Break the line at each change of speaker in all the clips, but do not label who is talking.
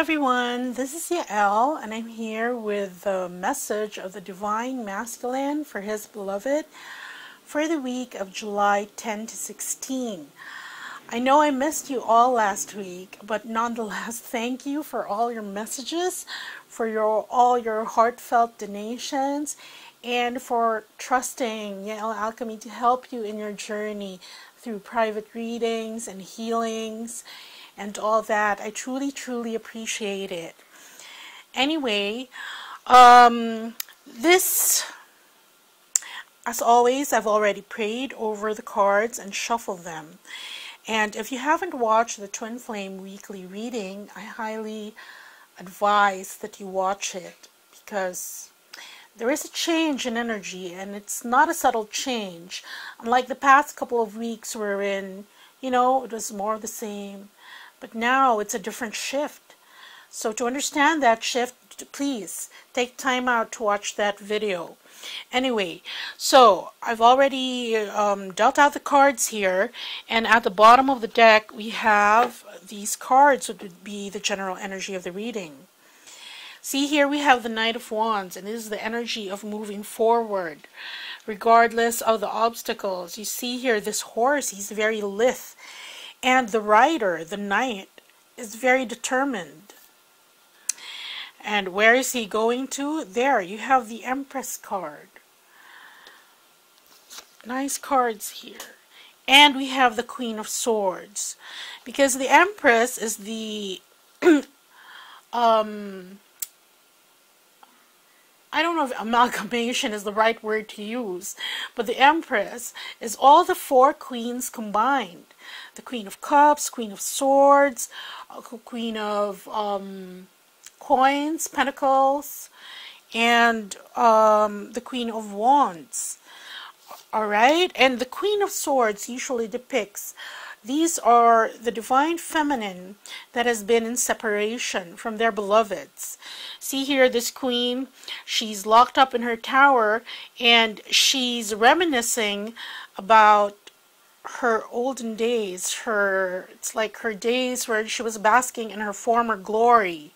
everyone, this is Yael, and I'm here with the message of the Divine Masculine for his beloved for the week of July 10 to 16. I know I missed you all last week, but nonetheless, thank you for all your messages, for all your heartfelt donations, and for trusting Yael Alchemy to help you in your journey through private readings and healings and all that. I truly appreciate it. Anyway, this, as always, I've already prayed over the cards and shuffled them. And if you haven't watched the Twin Flame weekly reading, I highly advise that you watch it, because there is a change in energy, and it's not a subtle change. Unlike the past couple of weeks wherein, it was more of the same. But now it's a different shift. So to understand that shift, please take time out to watch that video. Anyway, so I've already dealt out the cards here, and at the bottom of the deck we have these cards, which would be the general energy of the reading. See, here we have the Knight of Wands, and this is the energy of moving forward regardless of the obstacles. You see here this horse, he's very lithe. And the rider, the knight, is very determined. And where is he going to? There, you have the Empress card. Nice cards here. And we have the Queen of Swords. Because the Empress is the... I don't know if amalgamation is the right word to use, but the Empress is all the four queens combined. The Queen of Cups, Queen of Swords, Queen of Coins, Pentacles, and the Queen of Wands. Alright? And the Queen of Swords usually depicts, these are the divine feminine that has been in separation from their beloveds. See here, this queen, she's locked up in her tower, and she's reminiscing about her olden days. It's like her days where she was basking in her former glory.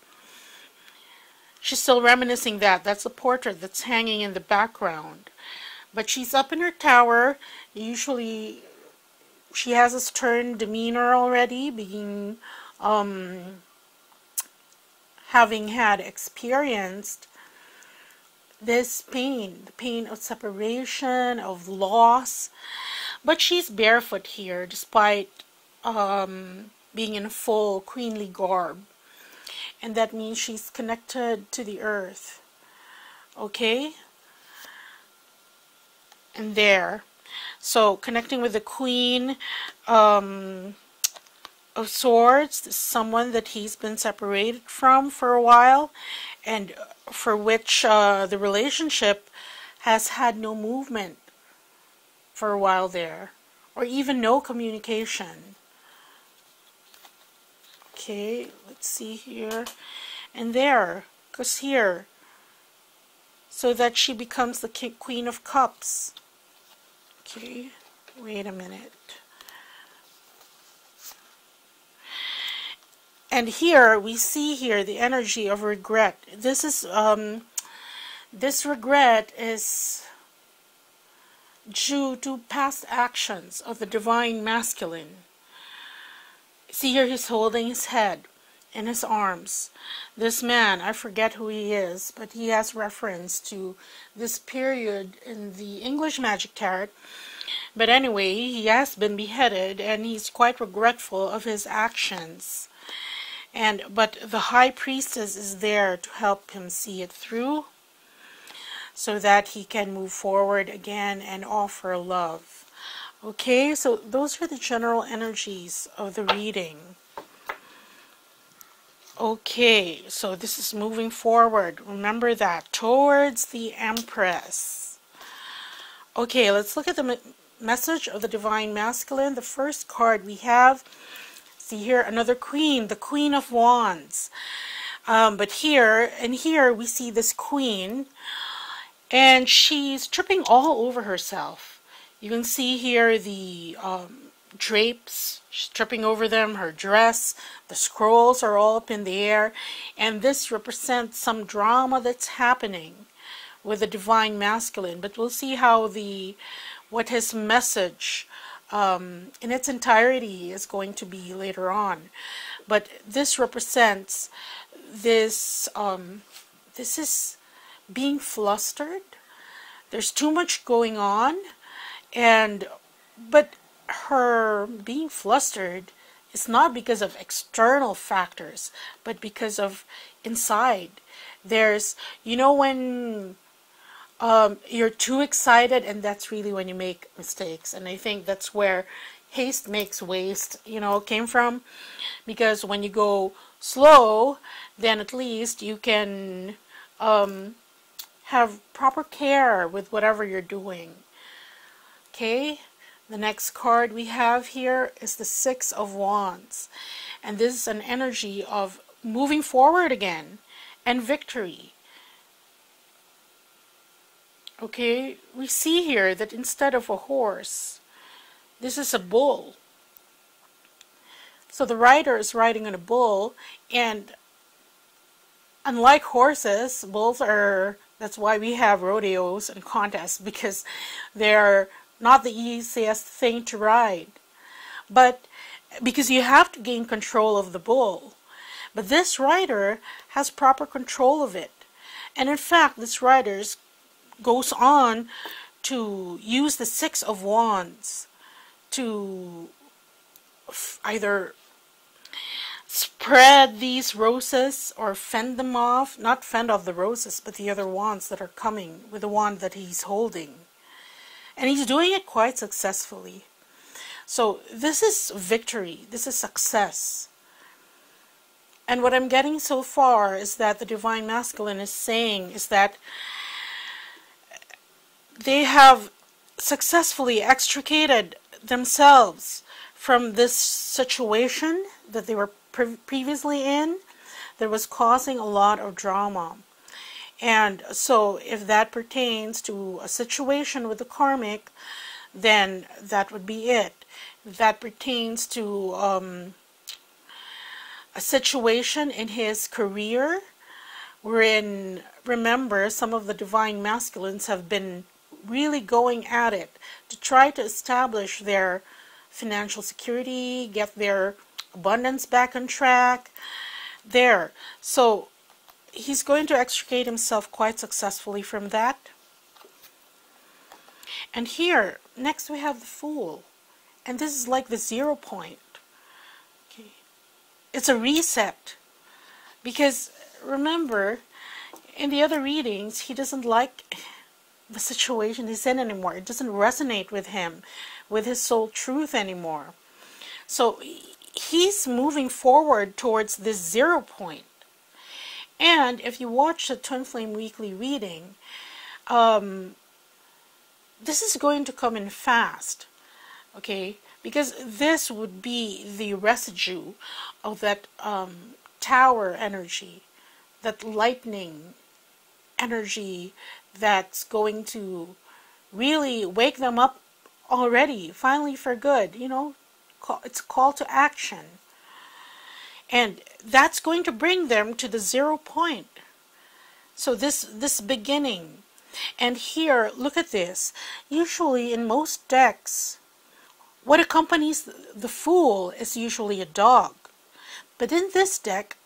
She's still reminiscing that. That's a portrait that's hanging in the background. But she's up in her tower. Usually she has a stern demeanor already, being having had experienced this pain, the pain of separation, of loss. But she's barefoot here, despite being in full queenly garb. And that means she's connected to the earth. Okay? And there. So, connecting with the Queen of Swords, someone that he's been separated from for a while, and for which the relationship has had no movement for a while there, or even no communication. Okay, let's see here, and there, because here, so that she becomes the Queen of Cups. Okay, wait a minute. And here, we see here the energy of regret. This is, this regret is due to past actions of the Divine Masculine. See here, he's holding his head in his arms. This man, I forget who he is, but he has reference to this period in the English Magic Tarot. But anyway, he has been beheaded, and he's quite regretful of his actions. But the High Priestess is there to help him see it through, so that he can move forward again and offer love. Okay, so those are the general energies of the reading. Okay, so this is moving forward. Remember that, towards the Empress. Okay, let's look at the message of the Divine Masculine. The first card we have, see here, another queen, the Queen of Wands. But here we see this queen, and she's tripping all over herself. You can see here the drapes, she's tripping over them, her dress, the scrolls are all up in the air, and this represents some drama that's happening with the divine masculine. But we'll see how what his message in its entirety is going to be later on. But this represents this this is being flustered. There's too much going on, but her being flustered is not because of external factors, but because of inside. There's, when you're too excited, and that's really when you make mistakes. And I think that's where haste makes waste, came from. Because when you go slow, then at least you can have proper care with whatever you're doing. Okay, the next card we have here is the Six of Wands. And this is an energy of moving forward again and victory. Okay, we see here that instead of a horse, this is a bull. So the rider is riding on a bull, and unlike horses, bulls that's why we have rodeos and contests, because they're not the easiest thing to ride. But because you have to gain control of the bull. But this rider has proper control of it. And in fact, this rider goes on to use the Six of Wands to either spread these roses or fend them off. Not fend off the roses, but the other wands that are coming with the wand that he's holding. And he's doing it quite successfully. So this is victory. This is success. And what I'm getting so far is that the Divine Masculine is saying is that they have successfully extricated themselves from this situation that they were previously in that was causing a lot of drama. And so if that pertains to a situation with the karmic, then that would be it. If that pertains to a situation in his career, wherein, remember, some of the Divine Masculines have been really going at it to try to establish their financial security, get their abundance back on track. So he's going to extricate himself quite successfully from that. And here, next we have the Fool. And this is like the 0 point. Okay. It's a reset. Because, remember, in the other readings, he doesn't like the situation he's in anymore. It doesn't resonate with him, with his soul truth anymore. So he's moving forward towards this 0 point. And if you watch the Twin Flame Weekly reading, this is going to come in fast. Okay? Because this would be the residue of that tower energy, that lightning energy that's going to really wake them up already, finally for good. It's a call to action. And that's going to bring them to the 0 point. So this beginning. And here, look at this. Usually in most decks, what accompanies the Fool is usually a dog. But in this deck,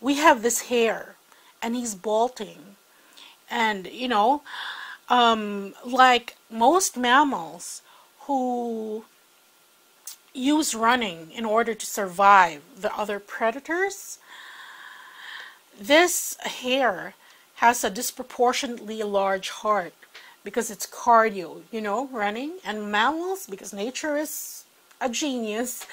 we have this hare, and he's bolting. And, like most mammals who use running in order to survive the other predators, this hare has a disproportionately large heart because it's cardio, running. And mammals, because nature is a genius,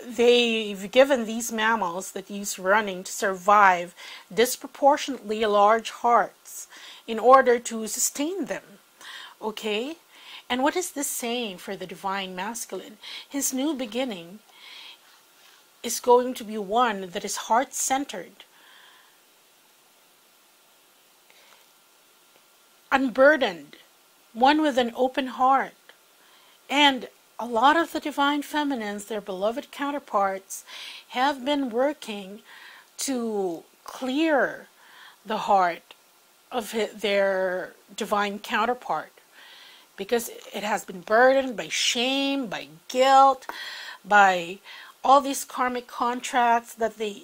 they've given these mammals that use running to survive disproportionately large hearts in order to sustain them. Okay? And what is this saying for the Divine Masculine? His new beginning is going to be one that is heart-centered, unburdened, one with an open heart. And a lot of the divine feminines, their beloved counterparts, have been working to clear the heart of their divine counterpart, because it has been burdened by shame, by guilt, by all these karmic contracts that they,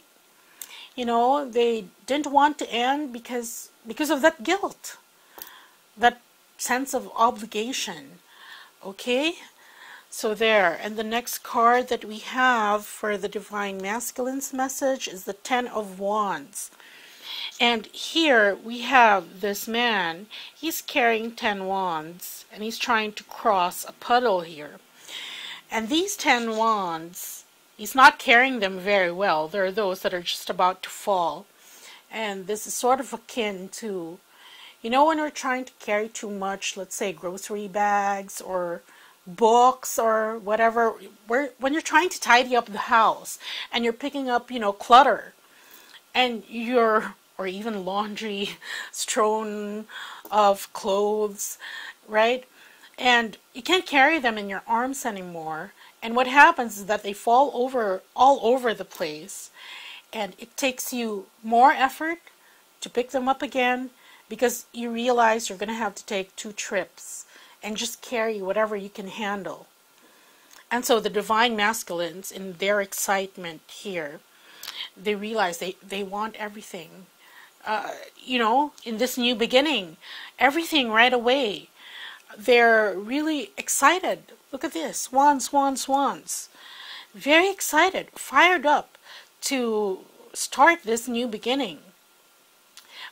they didn't want to end because of that guilt, that sense of obligation. Okay, so there. And the next card that we have for the Divine Masculine's message is the Ten of Wands. And here we have this man. He's carrying 10 wands, and he's trying to cross a puddle here. And these 10 wands, he's not carrying them very well. There are those that are just about to fall. And this is sort of akin to, when we're trying to carry too much, let's say grocery bags or books or whatever, when you're trying to tidy up the house and you're picking up, clutter, and or even laundry strewn of clothes, right? And you can't carry them in your arms anymore. And what happens is that they fall over all over the place. And it takes you more effort to pick them up again, because you realize you're going to have to take 2 trips and just carry whatever you can handle. And so the Divine Masculines, in their excitement here, they realize they want everything. In this new beginning, everything right away. They're really excited. Look at this. Wands, wands, wands. Very excited, fired up to start this new beginning.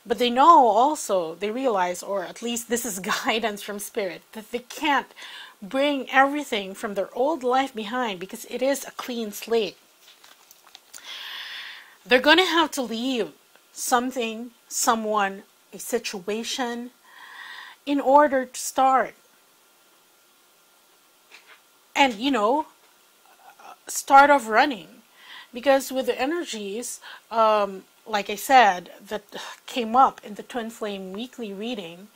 But they know also, they realize, or at least this is guidance from Spirit, that they can't bring everything from their old life behind, because it is a clean slate. They're going to have to leave something, someone, a situation, in order to start. And, start off running. Because with the energies, like I said, that came up in the Twin Flame weekly reading,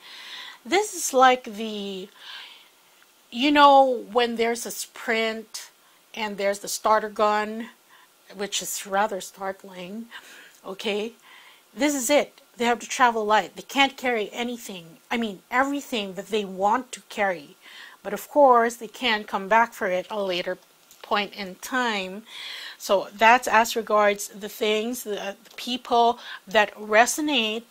this is like the, when there's a sprint and there's the starter gun, which is rather startling, okay? This is it. They have to travel light. They can't carry anything. I mean, everything that they want to carry. But of course, they can come back for it at a later point in time. So that's as regards the things, the people that resonate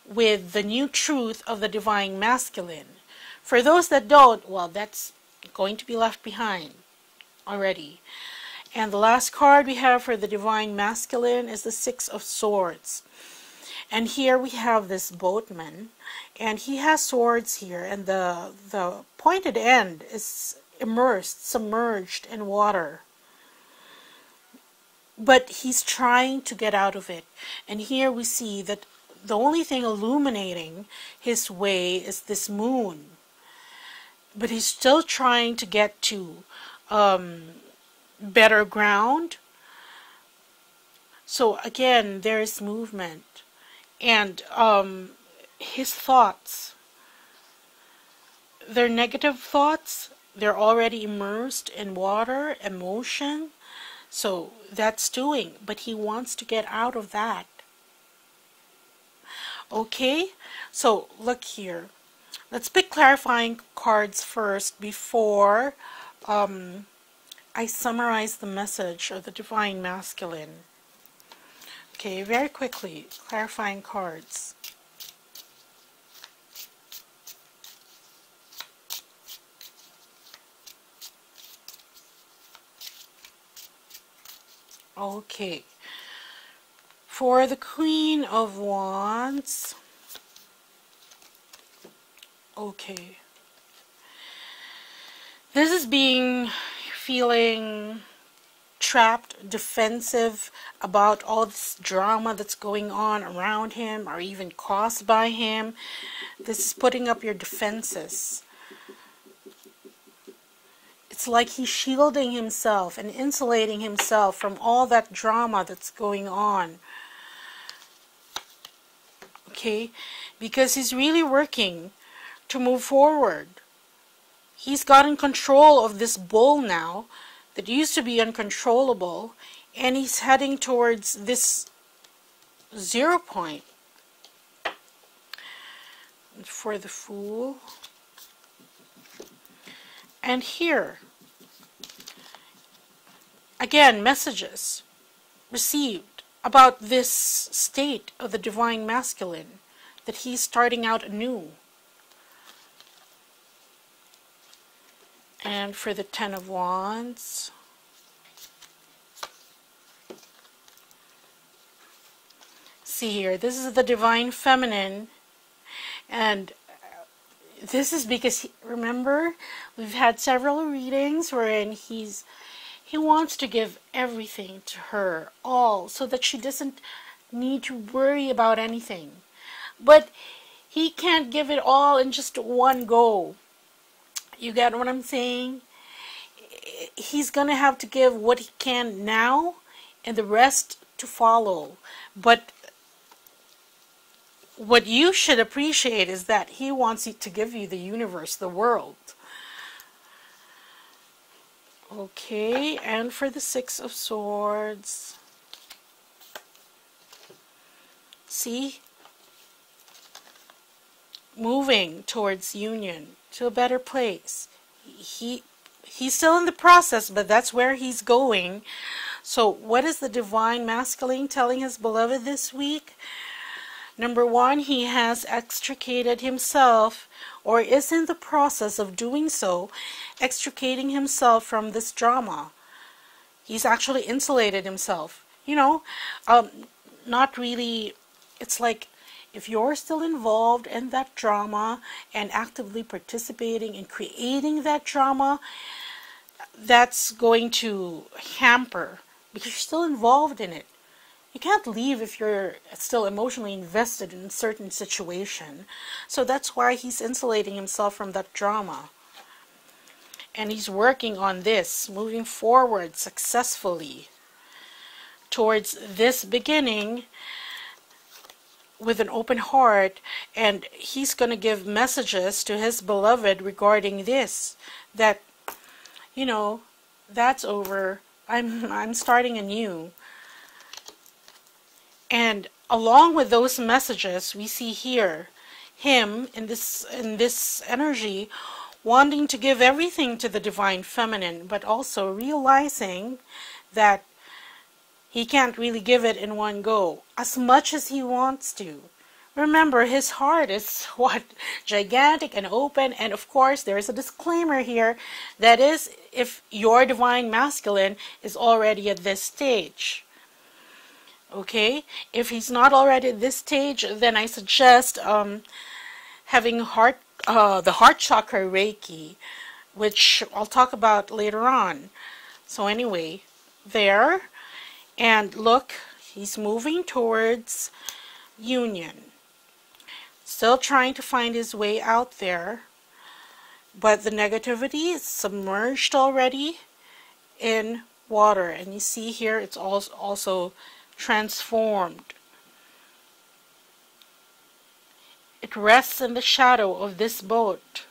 with the new truth of the Divine Masculine. For those that don't, well, that's going to be left behind already. And the last card we have for the Divine Masculine is the Six of Swords. And here we have this boatman, and he has swords here, and the pointed end is immersed, submerged in water. But he's trying to get out of it. And here we see that the only thing illuminating his way is this moon. But he's still trying to get to better ground. So again, there is movement. And his thoughts, they're negative thoughts. They're already immersed in water, emotion. So that's doing, but he wants to get out of that. Okay, so look here. Let's pick clarifying cards first before I summarize the message of the Divine Masculine. Okay, very quickly, clarifying cards. Okay, for the Queen of Wands, okay, this is feeling trapped, defensive about all this drama that's going on around him or even caused by him. This is putting up your defenses. It's like he's shielding himself and insulating himself from all that drama that's going on. Okay? Because he's really working to move forward. He's gotten control of this bull now that used to be uncontrollable, and he's heading towards this 0 point. For the Fool. And here, again, messages received about this state of the Divine Masculine, that he's starting out anew. And for the Ten of Wands, see here, this is the Divine Feminine, and this is because, remember, we've had several readings wherein he wants to give everything to her, all, so that she doesn't need to worry about anything. But he can't give it all in just one go. You get what I'm saying? He's going to have to give what he can now and the rest to follow. But what you should appreciate is that he wants to give you the universe, the world. Okay, and for the Six of Swords, see? Moving towards union, to a better place. He's still in the process, but that's where he's going. So what is the Divine Masculine telling his beloved this week? Number one, he has extricated himself, or is in the process of doing so, extricating himself from this drama. He's actually insulated himself. You know, not really, it's like, if you're still involved in that drama and actively participating in creating that drama, that's going to hamper, because you're still involved in it. You can't leave if you're still emotionally invested in a certain situation. So that's why he's insulating himself from that drama. And he's working on this, moving forward successfully towards this beginning with an open heart, and he's going to give messages to his beloved regarding this, that, you know, that's over. I'm starting anew. And along with those messages, we see here him in this energy wanting to give everything to the Divine Feminine, but also realizing that he can't really give it in one go, as much as he wants to. Remember, his heart is what? Gigantic and open, and of course, there is a disclaimer here, that is, if your Divine Masculine is already at this stage. Okay? If he's not already at this stage, then I suggest having the heart chakra Reiki, which I'll talk about later on. So anyway, there. And look, he's moving towards union. Still trying to find his way out there. But the negativity is submerged already in water. And you see here, it's also transformed. It rests in the shadow of this boat.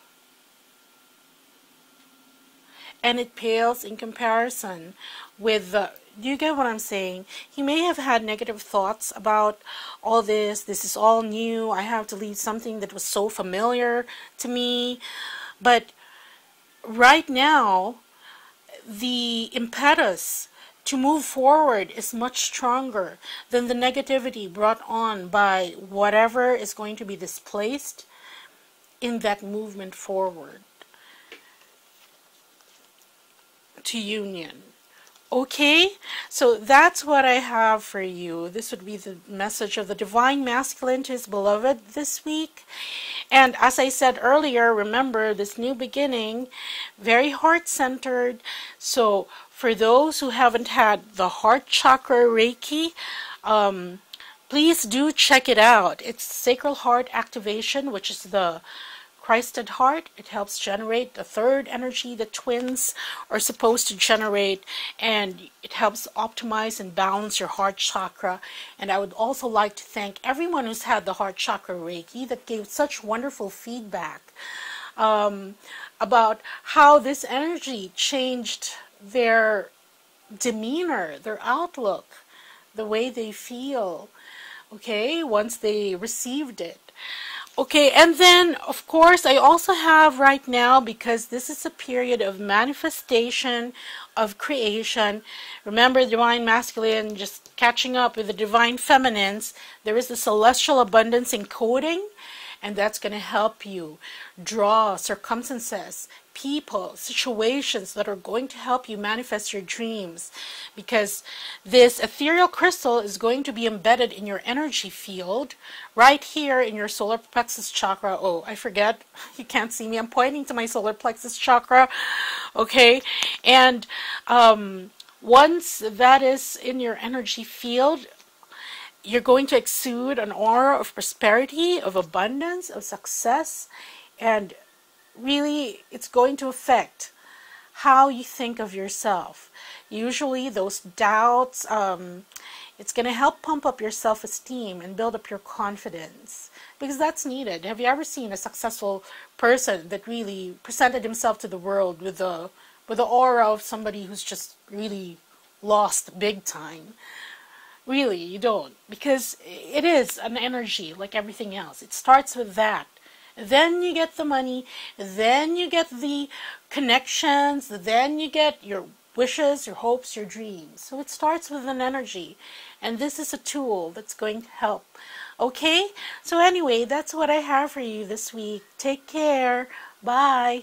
And it pales in comparison with the... Do you get what I'm saying? He may have had negative thoughts about all this. This is all new. I have to leave something that was so familiar to me. But right now, the impetus to move forward is much stronger than the negativity brought on by whatever is going to be displaced in that movement forward to union. Okay, so that's what I have for you. This would be the message of the Divine Masculine to his beloved this week. And as I said earlier, remember, this new beginning, very heart-centered. So for those who haven't had the heart chakra Reiki, please do check it out. It's sacral heart activation, which is the Christed heart. It helps generate the third energy that twins are supposed to generate, and it helps optimize and balance your heart chakra. And I would also like to thank everyone who's had the heart chakra Reiki that gave such wonderful feedback. about how this energy changed their demeanor, their outlook, the way they feel, okay, once they received it. Okay, and then, of course, I also have right now, because this is a period of manifestation, of creation. Remember, divine masculine, just catching up with the divine feminines. There is the celestial abundance encoding, and that's going to help you draw circumstances, people, situations that are going to help you manifest your dreams, because this ethereal crystal is going to be embedded in your energy field right here in your solar plexus chakra. Oh, I forget, you can't see me, I'm pointing to my solar plexus chakra. Okay, and once that is in your energy field, you're going to exude an aura of prosperity, of abundance, of success, and really it's going to affect how you think of yourself. Usually those doubts, it's going to help pump up your self-esteem and build up your confidence, because that's needed. Have you ever seen a successful person that really presented himself to the world with the aura of somebody who's just really lost big time? Really, you don't, because it is an energy like everything else. It starts with that. Then you get the money, then you get the connections, then you get your wishes, your hopes, your dreams. So it starts with an energy, and this is a tool that's going to help. Okay? So anyway, that's what I have for you this week. Take care. Bye.